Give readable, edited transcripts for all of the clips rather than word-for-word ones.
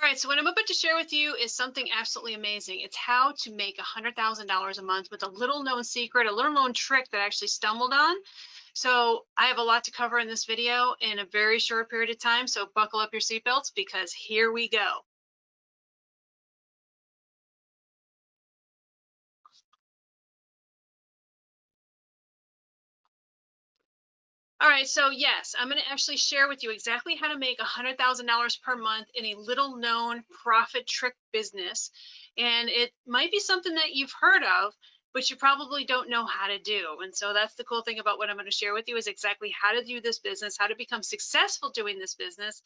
All right, so what I'm about to share with you is something absolutely amazing. It's how to make $100,000 a month with a little known secret, a little known trick that I actually stumbled on. So I have a lot to cover in this video in a very short period of time. So buckle up your seatbelts because here we go. All right, so yes, I'm going to actually share with you exactly how to make $100,000 per month in a little known profit trick business. And it might be something that you've heard of, but you probably don't know how to do. And so that's the cool thing about what I'm going to share with you is exactly how to do this business, how to become successful doing this business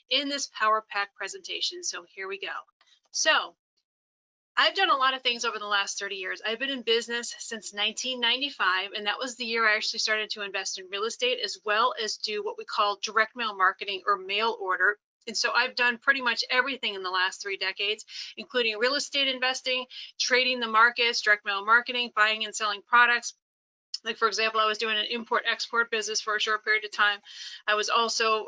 in this Power Pack presentation. So here we go. So I've done a lot of things over the last 30 years. I've been in business since 1995, and that was the year I actually started to invest in real estate as well as do what we call direct mail marketing or mail order. And so I've done pretty much everything in the last 3 decades, including real estate investing, trading the markets, direct mail marketing, buying and selling products. Like, for example, I was doing an import export business for a short period of time. I was also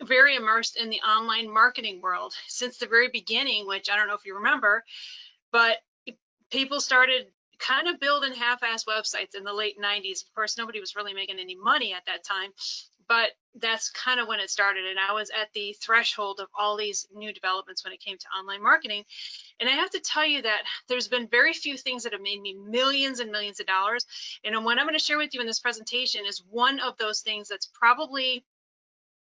very immersed in the online marketing world since the very beginning, which I don't know if you remember, but people started kind of building half-ass websites in the late 90s. Of course, nobody was really making any money at that time, but that's kind of when it started. And I was at the threshold of all these new developments when it came to online marketing. And I have to tell you that there's been very few things that have made me millions and millions of dollars. And what I'm going to share with you in this presentation is one of those things that's probably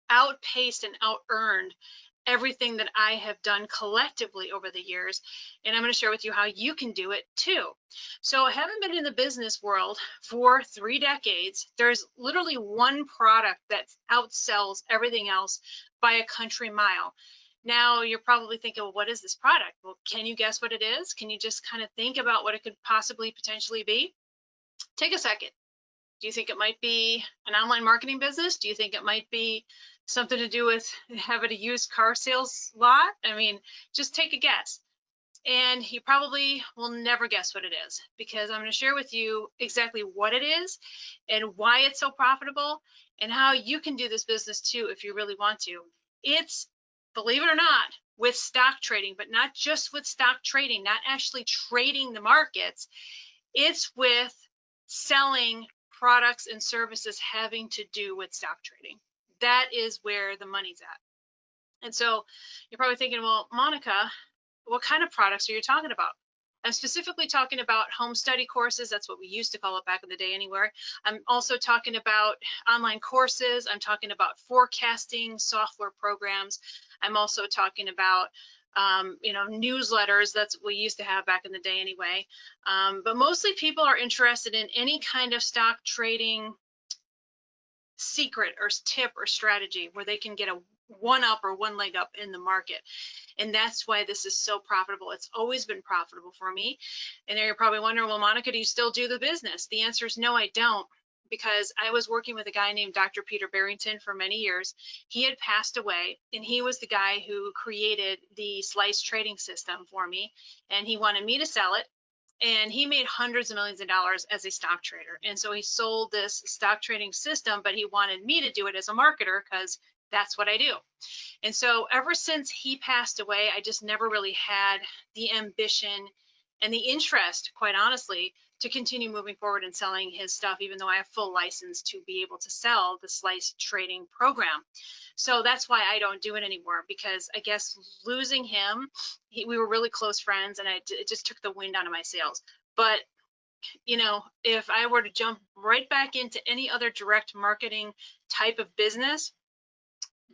outpaced and out-earned everything that I have done collectively over the years. And I'm going to share with you how you can do it too. So I haven't been in the business world for 3 decades. There's literally one product that outsells everything else by a country mile. Now you're probably thinking, well, what is this product? Well, can you guess what it is? Can you just kind of think about what it could possibly potentially be? Take a second. Do you think it might be an online marketing business? Do you think it might be something to do with having a used car sales lot? I mean, just take a guess. And you probably will never guess what it is because I'm going to share with you exactly what it is and why it's so profitable and how you can do this business too if you really want to. It's, believe it or not, with stock trading, but not just with stock trading, not actually trading the markets. It's with selling products and services having to do with stock trading. That is where the money's at. And so you're probably thinking, well, Monica, what kind of products are you talking about? I'm specifically talking about home study courses. That's what we used to call it back in the day anywhere. I'm also talking about online courses. I'm talking about forecasting software programs. I'm also talking about newsletters. That's what we used to have back in the day anyway. But mostly people are interested in any kind of stock trading secret or tip or strategy where they can get a one up or one leg up in the market. And that's why this is so profitable. It's always been profitable for me. And you're probably wondering, well, Monica, do you still do the business? The answer is no, I don't, because I was working with a guy named Dr. Peter Barrington for many years. He had passed away, and he was the guy who created the slice trading system for me, and he wanted me to sell it. And he made hundreds of millions of dollars as a stock trader. And so he sold this stock trading system, but he wanted me to do it as a marketer because that's what I do. And so ever since he passed away, I just never really had the ambition and the interest, quite honestly, to continue moving forward and selling his stuff, even though I have full license to be able to sell the slice trading program. So that's why I don't do it anymore, because I guess losing him, we were really close friends, and it just took the wind out of my sails. But if I were to jump right back into any other direct marketing type of business,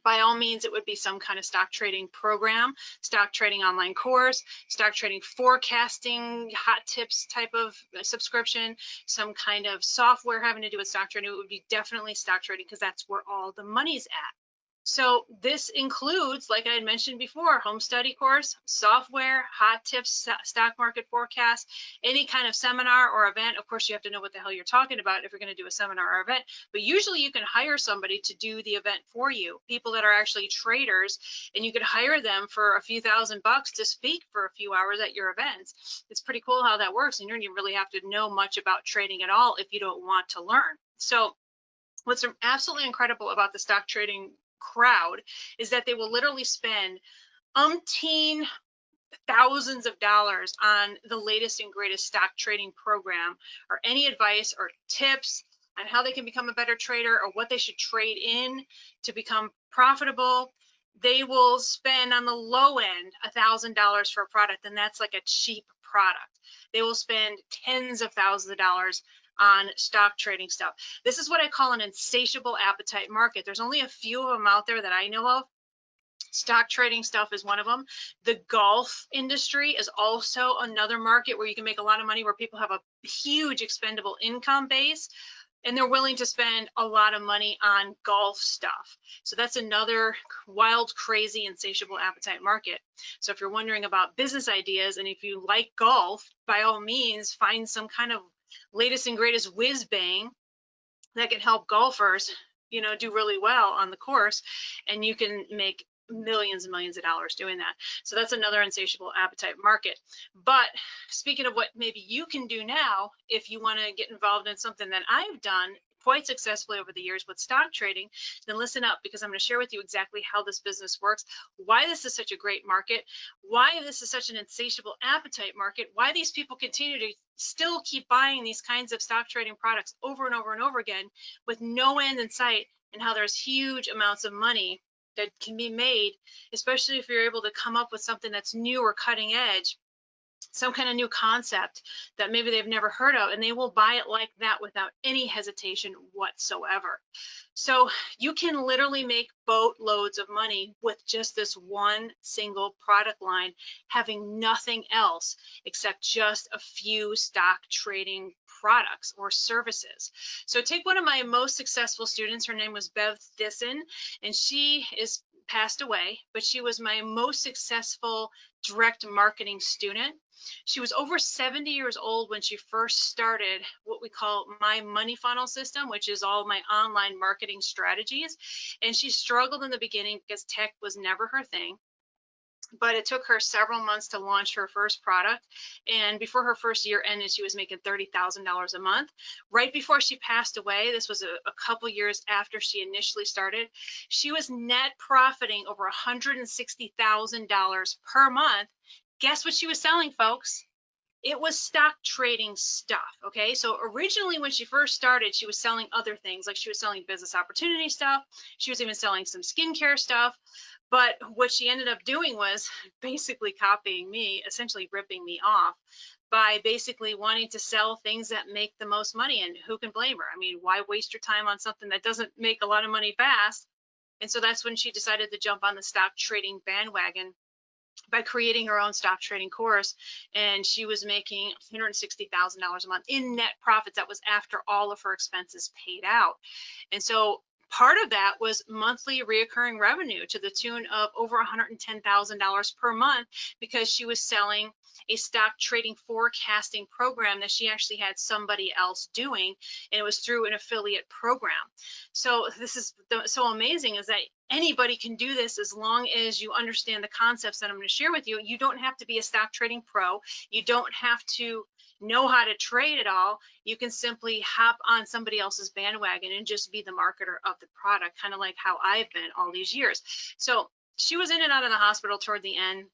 by all means, it would be some kind of stock trading program, stock trading online course, stock trading forecasting, hot tips type of subscription, some kind of software having to do with stock trading. It would be definitely stock trading because that's where all the money's at. So this includes, like I had mentioned before, home study course, software, hot tips, stock market forecast, any kind of seminar or event. Of course, you have to know what the hell you're talking about if you're going to do a seminar or event, but usually you can hire somebody to do the event for you, people that are actually traders, and you could hire them for a few $1,000s to speak for a few hours at your events. It's pretty cool how that works, and you don't even really have to know much about trading at all if you don't want to learn. So what's absolutely incredible about the stock trading crowd is that they will literally spend umpteen thousands of dollars on the latest and greatest stock trading program, or any advice or tips on how they can become a better trader or what they should trade in to become profitable, they will spend on the low end $1,000 for a product, and that's like a cheap product. They will spend tens of thousands of dollars on stock trading stuff. This is what I call an insatiable appetite market. There's only a few of them out there that I know of. Stock trading stuff is one of them. The golf industry is also another market where you can make a lot of money, where people have a huge expendable income base and they're willing to spend a lot of money on golf stuff. So that's another wild, crazy, insatiable appetite market. So if you're wondering about business ideas, and if you like golf, by all means, find some kind of latest and greatest whiz bang that can help golfers, do really well on the course, and you can make millions and millions of dollars doing that. So that's another insatiable appetite market. But speaking of what maybe you can do now, if you want to get involved in something that I've done quite successfully over the years with stock trading, then listen up, because I'm going to share with you exactly how this business works, why this is such a great market, why this is such an insatiable appetite market, why these people continue to still keep buying these kinds of stock trading products over and over and over again with no end in sight, and how there's huge amounts of money that can be made, especially if you're able to come up with something that's new or cutting edge, some kind of new concept that maybe they've never heard of, and they will buy it like that without any hesitation whatsoever. So you can literally make boatloads of money with just this one single product line, having nothing else except just a few stock trading products or services. So take one of my most successful students. Her name was Bev Thyssen, and she is passed away, but she was my most successful direct marketing student. She was over 70 years old when she first started what we call my money funnel system, which is all my online marketing strategies. And she struggled in the beginning because tech was never her thing. But it took her several months to launch her first product. And before her first year ended, she was making $30,000 a month. Right before she passed away, this was a couple years after she initially started, she was net profiting over $160,000 per month. Guess what she was selling, folks? It was stock trading stuff. Okay, so originally when she first started, she was selling other things, like she was selling business opportunity stuff. She was even selling some skincare stuff. But what she ended up doing was basically copying me, essentially ripping me off, by basically wanting to sell things that make the most money. And who can blame her? I mean, why waste your time on something that doesn't make a lot of money fast? And so that's when she decided to jump on the stock trading bandwagon by creating her own stock trading course. And she was making $160,000 a month in net profits. That was after all of her expenses paid out. And so part of that was monthly reoccurring revenue to the tune of over $110,000 per month, because she was selling a stock trading forecasting program that she actually had somebody else doing, and it was through an affiliate program. So this is so amazing, is that anybody can do this as long as you understand the concepts that I'm going to share with you. You don't have to be a stock trading pro. You don't have to know how to trade at all. You can simply hop on somebody else's bandwagon and just be the marketer of the product, kind of like how I've been all these years. So she was in and out of the hospital toward the end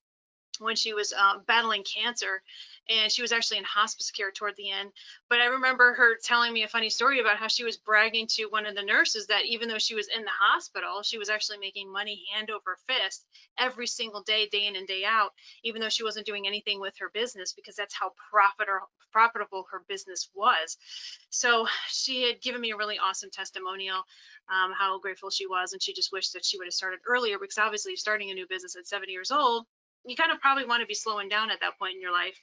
when she was battling cancer, and she was actually in hospice care toward the end. But I remember her telling me a funny story about how she was bragging to one of the nurses that even though she was in the hospital, she was actually making money hand over fist every single day, day in and day out, even though she wasn't doing anything with her business, because that's how profitable her business was. So she had given me a really awesome testimonial, how grateful she was, and she just wished that she would have started earlier, because obviously starting a new business at 70 years old, you kind of probably want to be slowing down at that point in your life.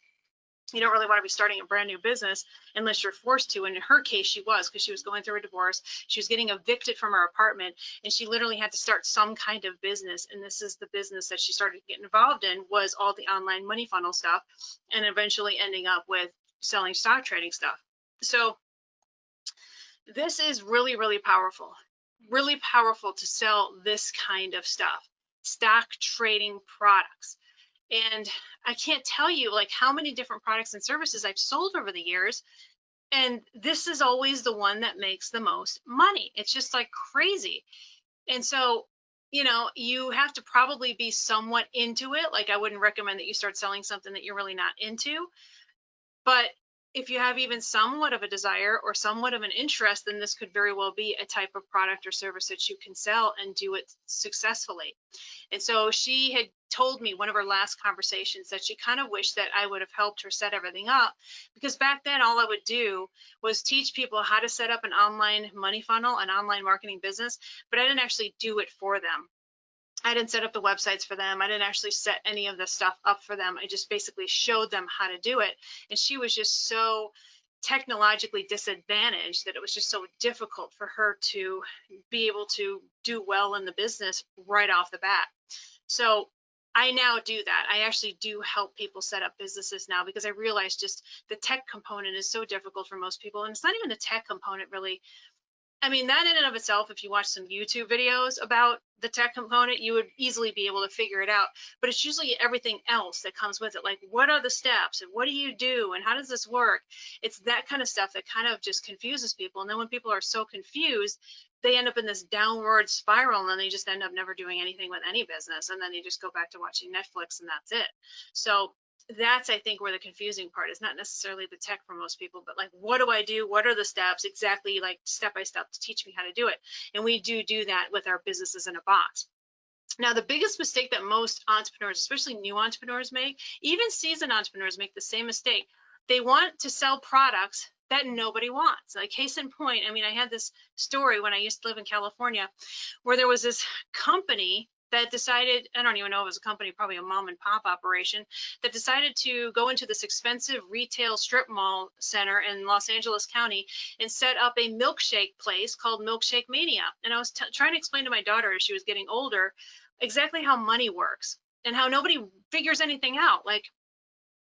You don't really want to be starting a brand new business unless you're forced to. And in her case, she was, because she was going through a divorce. She was getting evicted from her apartment, and she literally had to start some kind of business. And this is the business that she started getting involved in, was all the online money funnel stuff, and eventually ending up with selling stock trading stuff. So this is really, really powerful to sell this kind of stuff, stock trading products. And I can't tell you like how many different products and services I've sold over the years. And this is always the one that makes the most money. It's just like crazy. And so you have to probably be somewhat into it. Like, I wouldn't recommend that you start selling something that you're really not into. But if you have even somewhat of a desire or somewhat of an interest, then this could very well be a type of product or service that you can sell and do it successfully. And so she had told me, one of our last conversations, that she kind of wished that I would have helped her set everything up, because back then all I would do was teach people how to set up an online money funnel, an online marketing business, but I didn't actually do it for them. I didn't set up the websites for them. I didn't actually set any of the stuff up for them. I just basically showed them how to do it. And she was just so technologically disadvantaged that it was just so difficult for her to be able to do well in the business right off the bat. So I now do that. I actually do help people set up businesses now, because I realize just the tech component is so difficult for most people. And it's not even the tech component, really. I mean, that in and of itself, if you watch some YouTube videos about the tech component, you would easily be able to figure it out. But it's usually everything else that comes with it. Like, what are the steps and what do you do and how does this work? It's that kind of stuff that kind of just confuses people. And then when people are so confused, they end up in this downward spiral, and then they just end up never doing anything with any business. And then they just go back to watching Netflix, and that's it. So that's, I think, where the confusing part is, not necessarily the tech for most people, but like, what do I do? What are the steps exactly, like step by step, to teach me how to do it? And we do that with our businesses in a box. Now, the biggest mistake that most entrepreneurs, especially new entrepreneurs, make, even seasoned entrepreneurs make the same mistake. They want to sell products that nobody wants. Like, case in point, I mean, I had this story when I used to live in California, where there was this company that decided, I don't even know if it was a company, probably a mom and pop operation, that decided to go into this expensive retail strip mall center in Los Angeles County and set up a milkshake place called Milkshake Mania. And I was trying to explain to my daughter as she was getting older exactly how money works and how nobody figures anything out. Like,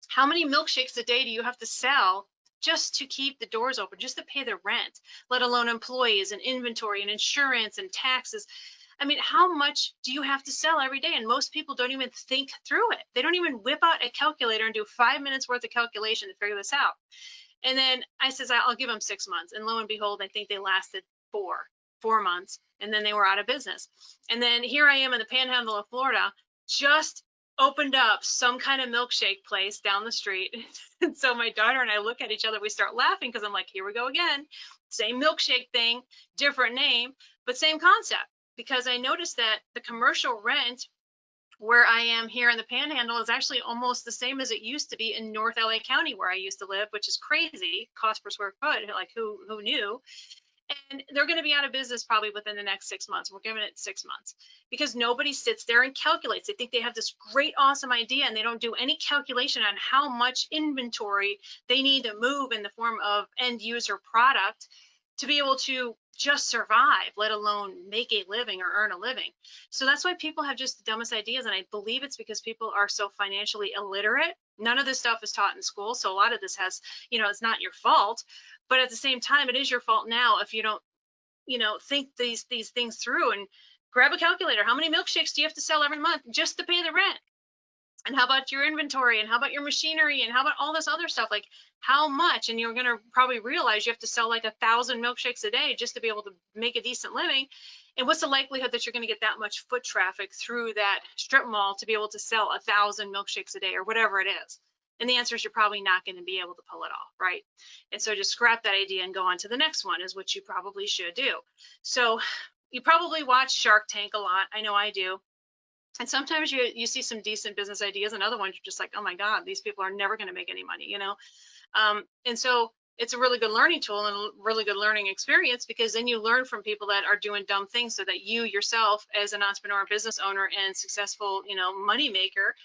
how many milkshakes a day do you have to sell just to keep the doors open, just to pay the rent, let alone employees and inventory and insurance and taxes? I mean, how much do you have to sell every day? And most people don't even think through it. They don't even whip out a calculator and do 5 minutes worth of calculation to figure this out. And then I says, I'll give them 6 months. And lo and behold, I think they lasted four months, and then they were out of business. And then here I am in the panhandle of Florida, just opened up some kind of milkshake place down the street. And so my daughter and I look at each other, we start laughing, because I'm like, here we go again. Same milkshake thing, different name, but same concept. Because I noticed that the commercial rent where I am here in the Panhandle is actually almost the same as it used to be in North LA County, where I used to live, which is crazy, cost per square foot. Like, who knew? And they're going to be out of business probably within the next 6 months. We're giving it 6 months, because nobody sits there and calculates. They think they have this great, awesome idea, and they don't do any calculation on how much inventory they need to move in the form of end user product to be able to just survive, let alone make a living or earn a living. So that's why people have just the dumbest ideas. And I believe it's because people are so financially illiterate. None of this stuff is taught in school. So a lot of this has, it's not your fault, but at the same time, it is your fault now if you don't, think these things through and grab a calculator. How many milkshakes do you have to sell every month just to pay the rent? And how about your inventory, and how about your machinery, and how about all this other stuff? Like, how much? And you're going to probably realize you have to sell like 1,000 milkshakes a day just to be able to make a decent living. And what's the likelihood that you're going to get that much foot traffic through that strip mall to be able to sell 1,000 milkshakes a day, or whatever it is? And the answer is, you're probably not going to be able to pull it off, right? And so just scrap that idea and go on to the next one, is what you probably should do. So you probably watch Shark Tank a lot. I know I do. And sometimes you see some decent business ideas, and other ones you're just like, oh my God, these people are never going to make any money, And so it's a really good learning tool and a really good learning experience, because then you learn from people that are doing dumb things, so that you yourself, as an entrepreneur, business owner, and successful, money maker,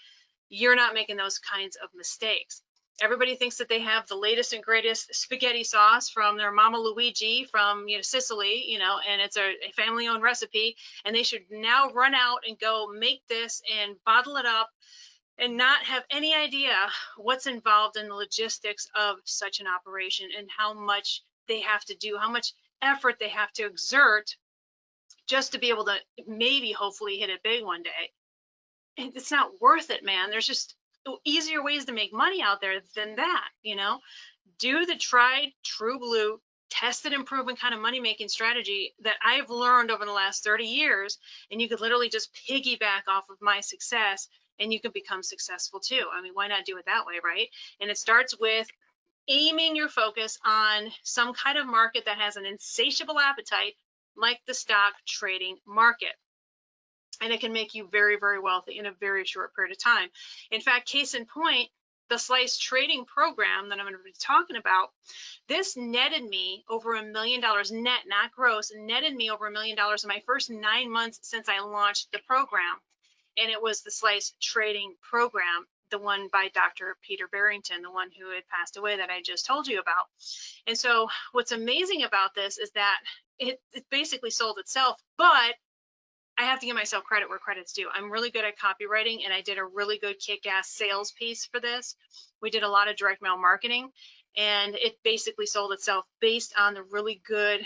you're not making those kinds of mistakes. Everybody thinks that they have the latest and greatest spaghetti sauce from their Mama Luigi from Sicily, and it's a family-owned recipe, and they should now run out and go make this and bottle it up, and not have any idea what's involved in the logistics of such an operation, and how much they have to do, how much effort they have to exert just to be able to maybe hopefully hit it big one day. And it's not worth it, man. There's just easier ways to make money out there than that. Do the tried true blue tested and proven kind of money making strategy that I've learned over the last 30 years. And you could literally just piggyback off of my success and you can become successful too. I mean, why not do it that way, right? And it starts with aiming your focus on some kind of market that has an insatiable appetite, like the stock trading market. And it can make you very, very wealthy in a very short period of time. In fact, case in point, the slice trading program that I'm going to be talking about, this netted me over $1 million net, not gross, netted me over $1 million in my first 9 months since I launched the program. And it was the slice trading program, the one by Dr. Peter Barrington, the one who had passed away that I just told you about. And so what's amazing about this is that it basically sold itself, but I have to give myself credit where credit's due. I'm really good at copywriting, and I did a really good kick-ass sales piece for this. We did a lot of direct mail marketing, and it basically sold itself based on the really good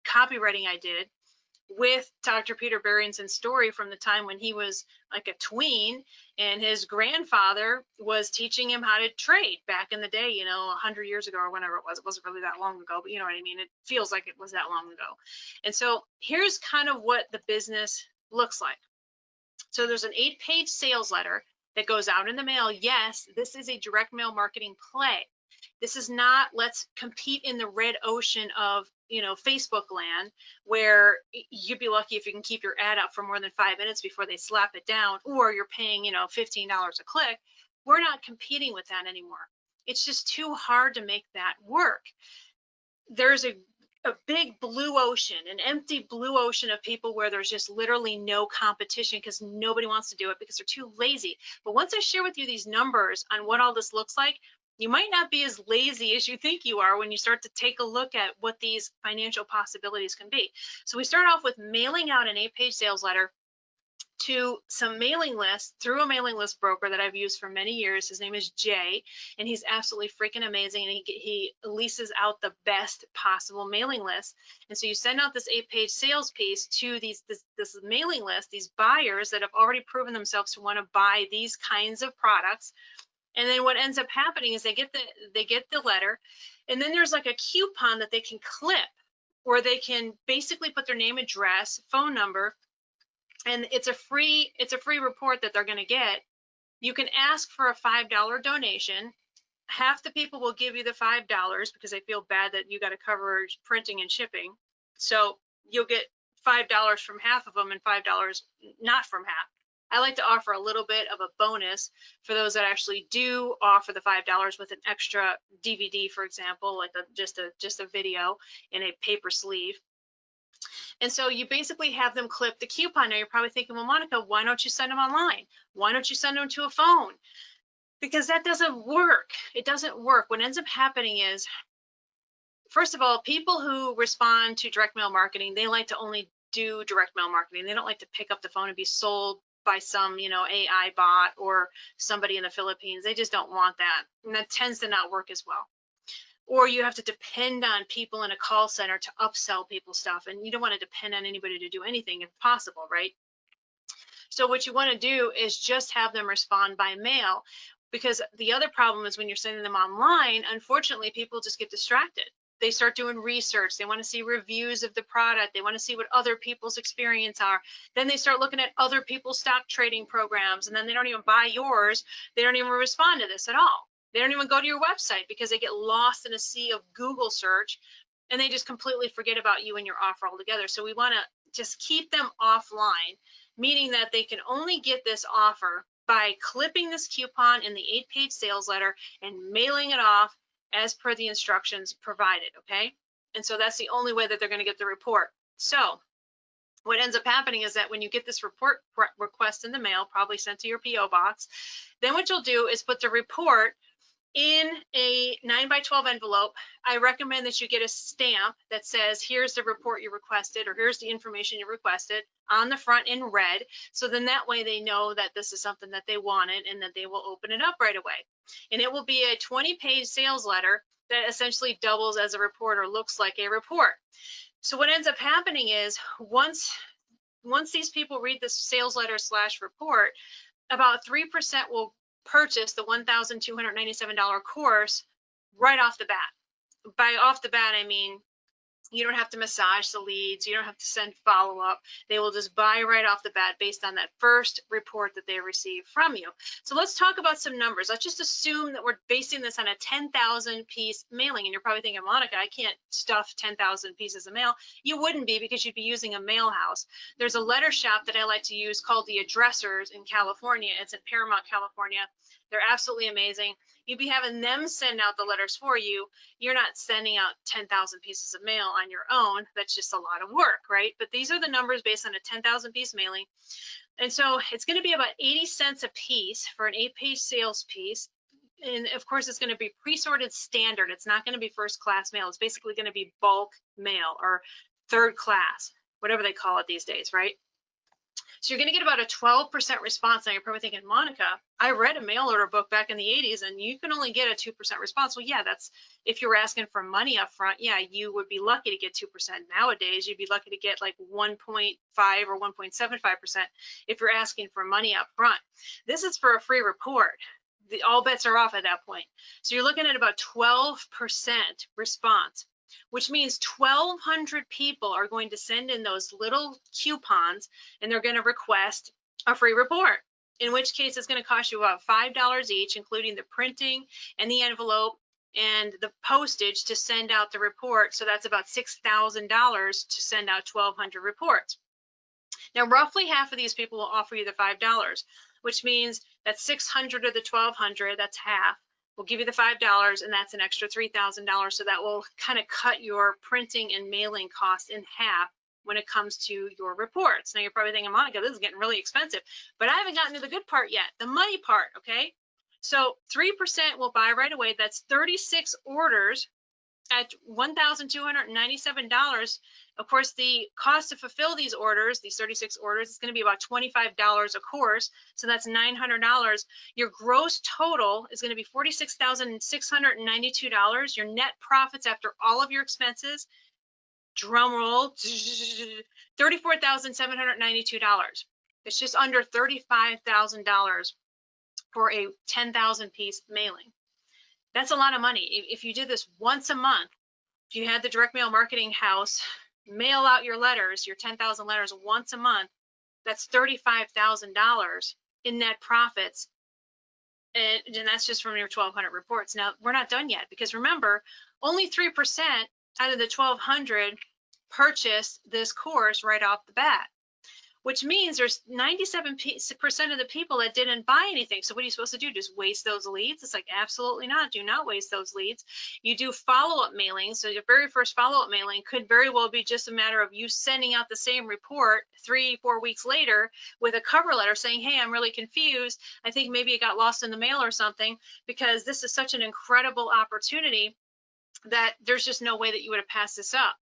copywriting I did with Dr. Peter Barrington's story from the time when he was like a tween and his grandfather was teaching him how to trade back in the day, you know, 100 years ago or whenever it was. It wasn't really that long ago, but you know what I mean? It feels like it was that long ago. And so here's kind of what the business looks like. So there's an 8-page sales letter that goes out in the mail. Yes, this is a direct mail marketing play. This is not let's compete in the red ocean of, you know, Facebook land, where you'd be lucky if you can keep your ad up for more than 5 minutes before they slap it down, or you're paying, you know, $15 a click. We're not competing with that anymore. It's just too hard to make that work. There's a big blue ocean, an empty blue ocean of people where there's just literally no competition because nobody wants to do it because they're too lazy. But once I share with you these numbers on what all this looks like, you might not be as lazy as you think you are when you start to take a look at what these financial possibilities can be. So we start off with mailing out an 8-page sales letter to some mailing lists through a mailing list broker that I've used for many years. His name is Jay, and he's absolutely freaking amazing. And he leases out the best possible mailing list. And so you send out this 8-page sales piece to this mailing list, these buyers that have already proven themselves to want to buy these kinds of products. And then what ends up happening is they get the letter, and then there's like a coupon that they can clip, or they can basically put their name, address, phone number, and it's a free report that they're going to get. You can ask for a $5 donation. Half the people will give you the $5 because they feel bad that you got to cover printing and shipping. So you'll get $5 from half of them and $5 not from half. I like to offer a little bit of a bonus for those that actually do offer the $5 with an extra DVD, for example, like just a video in a paper sleeve. And so you basically have them clip the coupon. Now you're probably thinking, well, Monica, why don't you send them online? Why don't you send them to a phone? Because that doesn't work. It doesn't work. What ends up happening is, first of all, people who respond to direct mail marketing, they like to only do direct mail marketing. They don't like to pick up the phone and be sold by some, you know, AI bot or somebody in the Philippines. They just don't want that. And that tends to not work as well. Or you have to depend on people in a call center to upsell people stuff. And you don't want to depend on anybody to do anything if possible, right? So what you want to do is just have them respond by mail, because the other problem is when you're sending them online, unfortunately, people just get distracted. They start doing research. They want to see reviews of the product. They want to see what other people's experience are. Then they start looking at other people's stock trading programs, and then they don't even buy yours. They don't even respond to this at all. They don't even go to your website because they get lost in a sea of Google search, and they just completely forget about you and your offer altogether. So we want to just keep them offline, meaning that they can only get this offer by clipping this coupon in the 8-page sales letter and mailing it off as per the instructions provided, okay? And so that's the only way that they're going to get the report. So what ends up happening is that when you get this report request in the mail, probably sent to your PO box, then what you'll do is put the report in a 9x12 envelope. I recommend that you get a stamp that says, here's the report you requested, or here's the information you requested, on the front in red. So then that way they know that this is something that they wanted and that they will open it up right away. And it will be a 20-page sales letter that essentially doubles as a report or looks like a report. So what ends up happening is once these people read this sales letter / report, about 3% will purchase the $1,297 course right off the bat. By off the bat, I mean You don't have to massage the leads. You don't have to send follow-up. They will just buy right off the bat based on that first report that they receive from you. So let's talk about some numbers. Let's just assume that we're basing this on a 10,000 piece mailing. And you're probably thinking, Monica, I can't stuff 10,000 pieces of mail. You wouldn't be, because you'd be using a mail house. There's a letter shop that I like to use called the Addressers in California. It's in Paramount, California. They're absolutely amazing. You'd be having them send out the letters for you. You're not sending out 10,000 pieces of mail on your own. That's just a lot of work, right? But these are the numbers based on a 10,000 piece mailing. And so it's going to be about 80 cents a piece for an 8-page sales piece. And of course, it's going to be pre-sorted standard. It's not going to be first class mail. It's basically going to be bulk mail or third class, whatever they call it these days, right? So you're going to get about a 12% response. Now you're probably thinking, Monica, I read a mail order book back in the 80s and you can only get a 2% response. Well, yeah, that's if you were asking for money up front, yeah, you would be lucky to get 2%. Nowadays, you'd be lucky to get like 1.5 or 1.75% if you're asking for money up front. This is for a free report. All bets are off at that point. So you're looking at about 12% response, which means 1,200 people are going to send in those little coupons and they're going to request a free report, in which case it's going to cost you about $5 each, including the printing and the envelope and the postage to send out the report. So that's about $6,000 to send out 1,200 reports. Now, roughly half of these people will offer you the $5, which means that 600 of the 1,200, that's half, will give you the $5, and that's an extra $3,000. So that will kind of cut your printing and mailing costs in half when it comes to your reports. Now you're probably thinking, Monica, this is getting really expensive, but I haven't gotten to the good part yet, the money part, okay? So 3% will buy right away. That's 36 orders at $1,297. Of course, the cost to fulfill these orders, these 36 orders, is going to be about $25 a course. So that's $900. Your gross total is going to be $46,692. Your net profits after all of your expenses, drum roll, $34,792. It's just under $35,000 for a 10,000 piece mailing. That's a lot of money. If you did this once a month, if you had the direct mail marketing house mail out your letters, your 10,000 letters once a month, that's $35,000 in net profits. And that's just from your 1,200 reports. Now, we're not done yet, because remember, only 3% out of the 1,200 purchased this course right off the bat, which means there's 97% of the people that didn't buy anything. So what are you supposed to do? Just waste those leads? It's like, absolutely not. Do not waste those leads. You do follow-up mailings. So your very first follow-up mailing could very well be just a matter of you sending out the same report 3-4 weeks later with a cover letter saying, hey, I'm really confused. I think maybe it got lost in the mail or something, because this is such an incredible opportunity that there's just no way that you would have passed this up.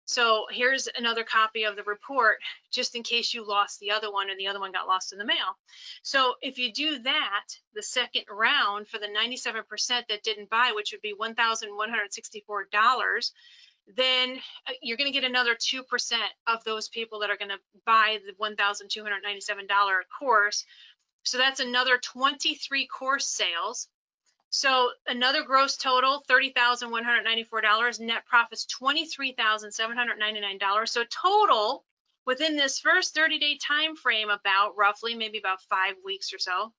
So here's another copy of the report, just in case you lost the other one and the other one got lost in the mail. So if you do that, the second round for the 97% that didn't buy, which would be $1,164, then you're going to get another 2% of those people that are going to buy the $1,297 course. So that's another 23 course sales. So another gross total, $30,194, net profits $23,799. So total within this first 30-day time frame, about roughly maybe about 5 weeks or so,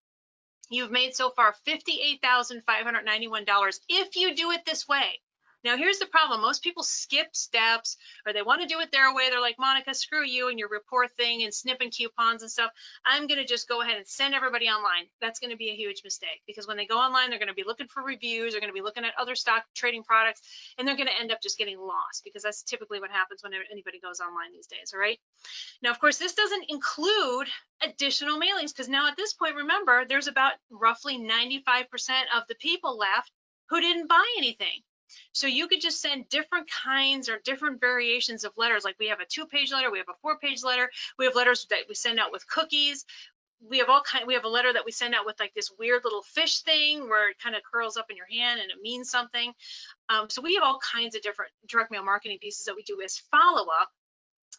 you've made so far $58,591 if you do it this way. Now, here's the problem. Most people skip steps, or they want to do it their way. They're like, Monica, screw you and your report thing and snipping coupons and stuff. I'm going to just go ahead and send everybody online. That's going to be a huge mistake, because when they go online, they're going to be looking for reviews. They're going to be looking at other stock trading products, and they're going to end up just getting lost, because that's typically what happens when anybody goes online these days. All right. Now, of course, this doesn't include additional mailings, because now at this point, remember, there's about roughly 95% of the people left who didn't buy anything. So you could just send different kinds or different variations of letters. Like we have a 2-page letter, we have a 4-page letter, we have letters that we send out with cookies. We have we have a letter that we send out with like this weird little fish thing where it kind of curls up in your hand and it means something. So we have all kinds of different direct mail marketing pieces that we do as follow-up.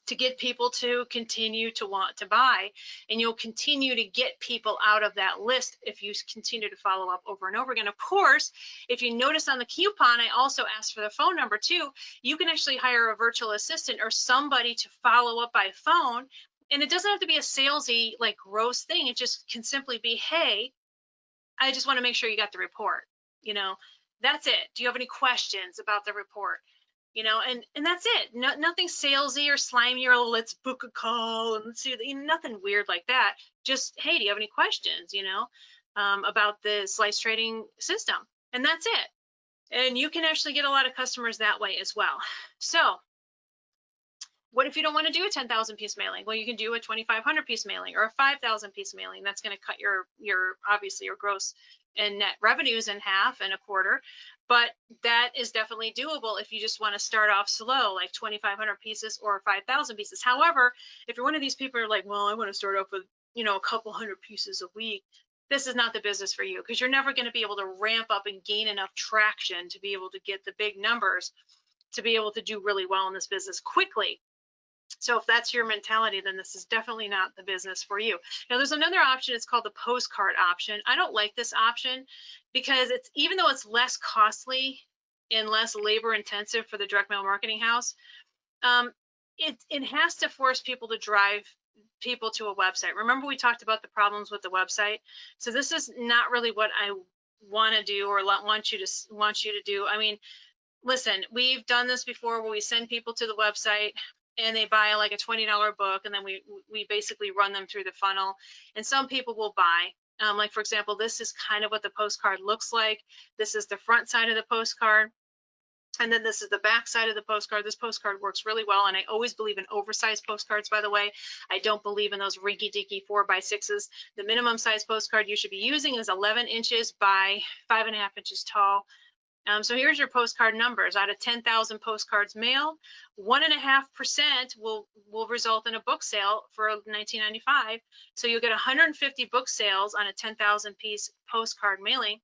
to get people to continue to want to buy. And you'll continue to get people out of that list if you continue to follow up over and over again. Of course, if you notice on the coupon, I also asked for the phone number too. You can actually hire a virtual assistant or somebody to follow up by phone. And it doesn't have to be a salesy, like, gross thing. It just can simply be, hey, I just want to make sure you got the report. You know, that's it. Do you have any questions about the report? You know, and that's it. No, nothing salesy or slimy or let's book a call and let's do, nothing weird like that. Just, hey, do you have any questions, about the slice trading system? And that's it. And you can actually get a lot of customers that way as well. So what if you don't want to do a 10,000 piece mailing? Well, you can do a 2,500 piece mailing or a 5,000 piece mailing. That's going to cut your obviously your gross and net revenues in half and a quarter, but that is definitely doable if you just want to start off slow, like 2,500 pieces or 5,000 pieces. However, if you're one of these people who are like, well, I want to start off with, a couple hundred pieces a week, this is not the business for you, because you're never going to be able to ramp up and gain enough traction to be able to get the big numbers to be able to do really well in this business quickly. So if that's your mentality, then this is definitely not the business for you. Now, there's another option. It's called the postcard option. I don't like this option because it's, even though it's less costly and less labor intensive for the direct mail marketing house, it has to force people to drive people to a website. Remember, we talked about the problems with the website. So this is not really what I want to do or want you to do. I mean, listen, we've done this before where we send people to the website and they buy like a $20 book, and then we basically run them through the funnel. And some people will buy, like, for example, this is kind of what the postcard looks like. This is the front side of the postcard, and then this is the back side of the postcard. This postcard works really well, and I always believe in oversized postcards, by the way. I don't believe in those rinky-dinky 4x6s. The minimum size postcard you should be using is 11 inches by 5.5 inches tall. So here's your postcard numbers. Out of 10,000 postcards mailed, 1.5% will result in a book sale for $19.95. So you'll get 150 book sales on a 10,000 piece postcard mailing,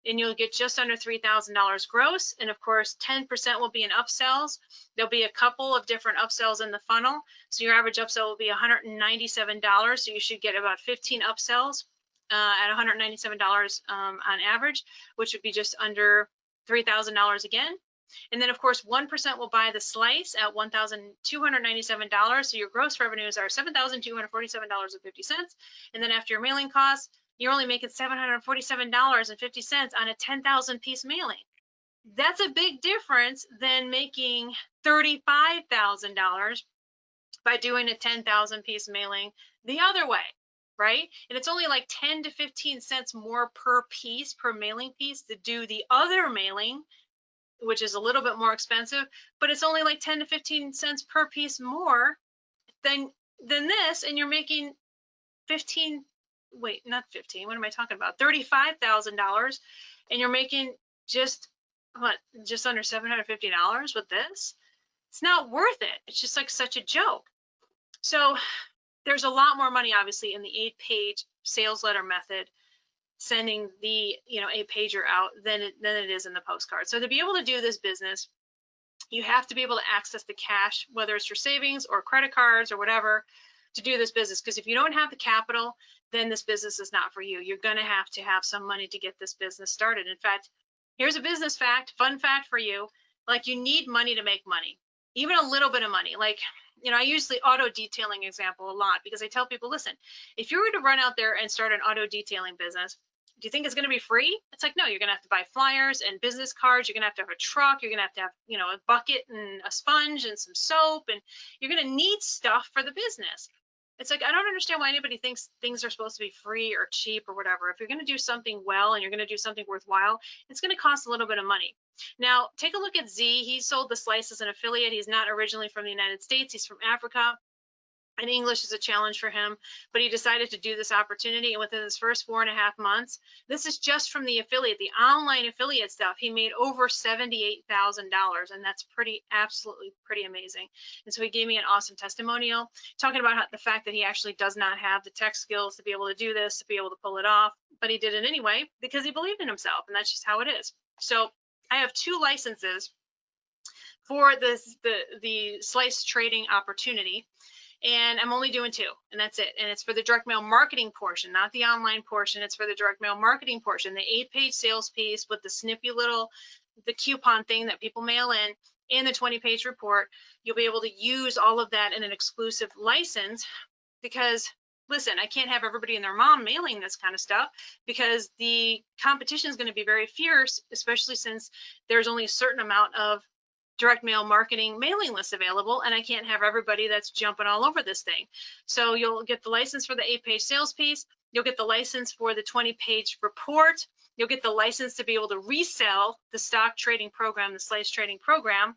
and you'll get just under $3,000 gross. And of course, 10% will be in upsells. There'll be a couple of different upsells in the funnel. So your average upsell will be $197. So you should get about 15 upsells at $197 on average, which would be just under $3,000 again. And then of course 1% will buy the slice at $1,297. So your gross revenues are $7,247.50. And then after your mailing costs, you're only making $747.50 on a 10,000 piece mailing. That's a big difference than making $35,000 by doing a 10,000 piece mailing the other way. Right? And it's only like 10 to 15 cents more per piece, per mailing piece, to do the other mailing, which is a little bit more expensive, but it's only like 10 to 15 cents per piece more than this, and you're making what am I talking about? $35,000, and you're making just under $750 with this. It's not worth it. It's just like such a joke. So there's a lot more money, obviously, in the 8-page sales letter method, sending the 8-pager out than it is in the postcard. So to be able to do this business, you have to be able to access the cash, whether it's your savings or credit cards or whatever, to do this business. Because if you don't have the capital, then this business is not for you. You're going to have some money to get this business started. In fact, here's a business fact, fun fact for you. Like, you need money to make money, even a little bit of money. Like, I use the auto detailing example a lot, because I tell people, listen, if you were to run out there and start an auto detailing business, do you think it's going to be free? It's like, no, you're going to have to buy flyers and business cards. You're going to have a truck. You're going to have, a bucket and a sponge and some soap, and you're going to need stuff for the business. It's like, I don't understand why anybody thinks things are supposed to be free or cheap or whatever. If you're going to do something well and you're going to do something worthwhile, it's going to cost a little bit of money. Now, take a look at Z. He sold the slice as an affiliate. He's not originally from the United States. He's from Africa. And English is a challenge for him, but he decided to do this opportunity. And within his first 4.5 months, this is just from the affiliate, the online affiliate stuff, he made over $78,000. And that's absolutely pretty amazing. And so he gave me an awesome testimonial talking about the fact that he actually does not have the tech skills to be able to do this, to be able to pull it off, but he did it anyway because he believed in himself. And that's just how it is. So I have 2 licenses for the slice trading opportunity. And I'm only doing 2, and that's it. And it's for the direct mail marketing portion, not the online portion. It's for the direct mail marketing portion, the 8-page sales piece with the snippy little, the coupon thing that people mail in, and the 20-page report. You'll be able to use all of that in an exclusive license, because listen, I can't have everybody and their mom mailing this kind of stuff, because the competition is going to be very fierce, especially since there's only a certain amount of direct mail marketing mailing lists available, and I can't have everybody that's jumping all over this thing. So you'll get the license for the 8-page sales piece. You'll get the license for the 20-page report. You'll get the license to be able to resell the stock trading program, the slice trading program,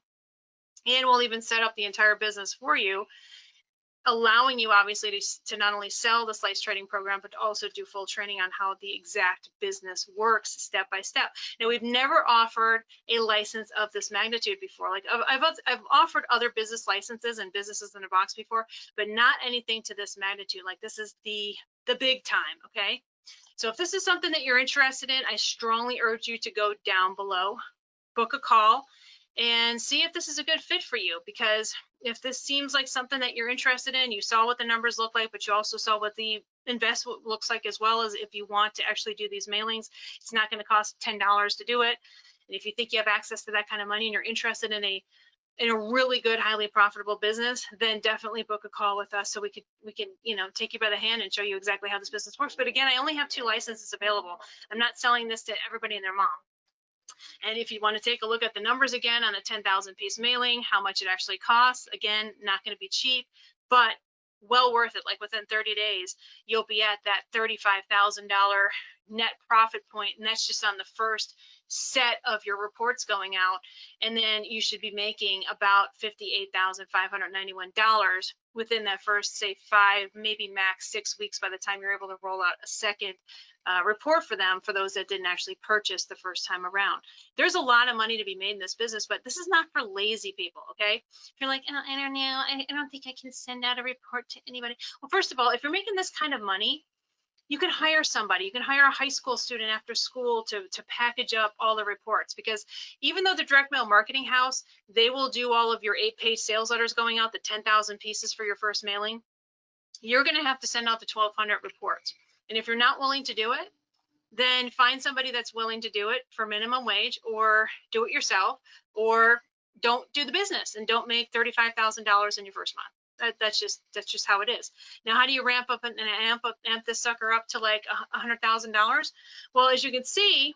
and we'll even set up the entire business for you, allowing you obviously to not only sell the slice trading program, but to also do full training on how the exact business works step by step. Now, we've never offered a license of this magnitude before. Like I've offered other business licenses and businesses in a box before, but not anything to this magnitude. Like this is the big time, okay? So if this is something that you're interested in, I strongly urge you to go down below, book a call, and see if this is a good fit for you. Because if this seems like something that you're interested in, you saw what the numbers look like, but you also saw what the investment looks like, as well as if you want to actually do these mailings, it's not going to cost $10 to do it. And if you think you have access to that kind of money and you're interested in a really good, highly profitable business, then definitely book a call with us so we can take you by the hand and show you exactly how this business works. But again, I only have 2 licenses available. I'm not selling this to everybody and their mom. And if you want to take a look at the numbers again on a 10,000 piece mailing, how much it actually costs, again, not going to be cheap, but well worth it. Like within 30 days, you'll be at that $35,000 net profit point, and that's just on the first set of your reports going out. And then you should be making about $58,591 within that first, say, 5, maybe max 6 weeks, by the time you're able to roll out a second report for them, for those that didn't actually purchase the first time around. There's a lot of money to be made in this business, but this is not for lazy people, okay? If you're like, oh, I don't know, I don't think I can send out a report to anybody. Well, first of all, if you're making this kind of money, you can hire somebody. You can hire a high school student after school to package up all the reports, because even though the direct mail marketing house, they will do all of your 8-page sales letters going out, the 10,000 pieces for your first mailing, you're going to have to send out the 1,200 reports. And if you're not willing to do it, then find somebody that's willing to do it for minimum wage, or do it yourself, or don't do the business and don't make $35,000 in your first month. That's just how it is. Now, how do you ramp up and amp this sucker up to like $100,000? Well, as you can see,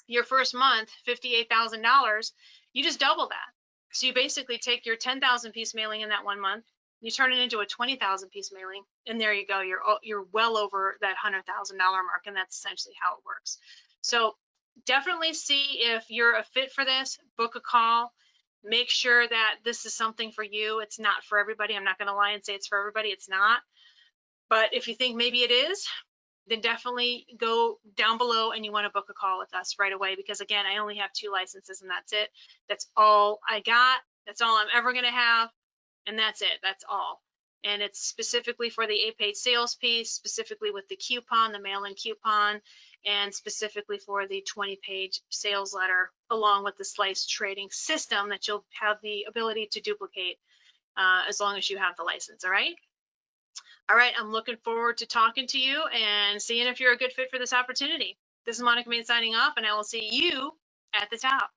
your first month, $58,000, you just double that. So you basically take your 10,000 piece mailing in that one month, you turn it into a 20,000 piece mailing, and there you go. You're well over that $100,000 mark, and that's essentially how it works. So definitely see if you're a fit for this. Book a call. Make sure that this is something for you. It's not for everybody. I'm not going to lie and say it's for everybody. It's not. But if you think maybe it is, then definitely go down below and you want to book a call with us right away, because again, I only have 2 licenses and that's it. That's all I got. That's all I'm ever going to have. And that's it. That's all. And it's specifically for the 8-page sales piece, specifically with the coupon, the mail-in coupon, and specifically for the 20-page sales letter, along with the slice trading system that you'll have the ability to duplicate as long as you have the license. All right. All right. I'm looking forward to talking to you and seeing if you're a good fit for this opportunity. This is Monica Main signing off, and I will see you at the top.